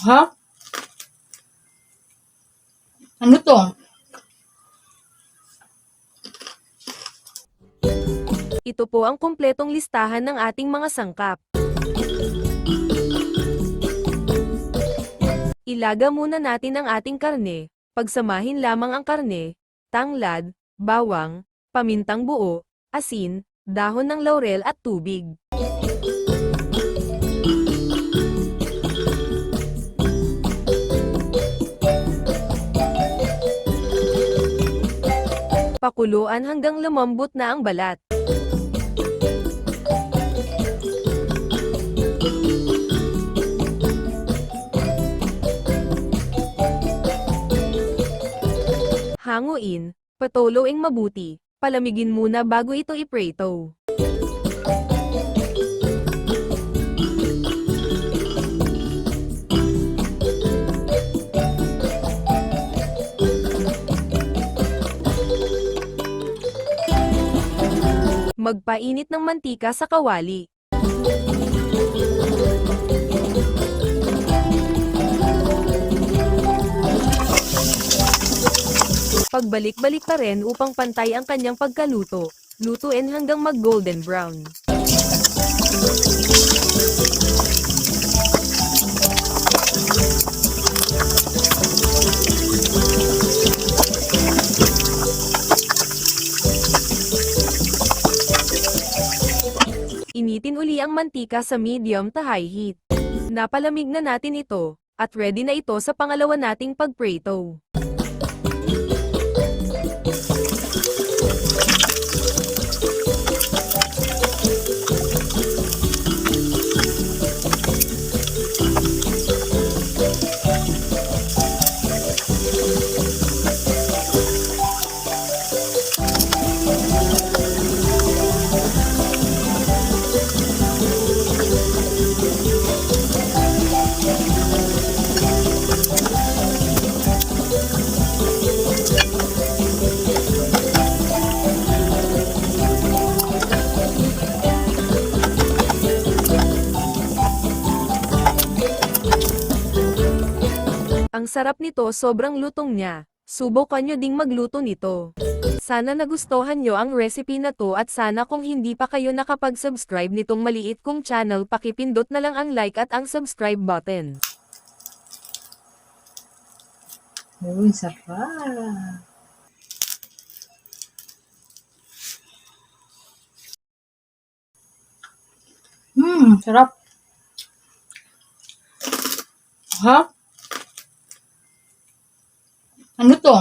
Ha? Ano to? Ito po ang kumpletong listahan ng ating mga sangkap. Ilaga muna natin ang ating karne. Pagsamahin lamang ang karne, tanglad, bawang, pamintang buo, asin, dahon ng laurel at tubig. Pakuluan hanggang lumambot na ang balat. Hanguin, patuluing mabuti, palamigin muna bago ito iprito. Magpainit ng mantika sa kawali. Pagbalik-balik pa rin upang pantay ang kanyang pagkaluto. Lutuin hanggang mag-golden brown. Initin uli ang mantika sa medium to high heat. Napalamig na natin ito, at ready na ito sa pangalawa nating pagprito. Ang sarap nito, sobrang lutong niya. Subukan nyo ding magluto nito. Sana nagustuhan nyo ang recipe na to at sana kung hindi pa kayo nakapag-subscribe nitong maliit kong channel, pakipindot na lang ang like at ang subscribe button. Uy, sarap. Sarap. Ha? Ano to?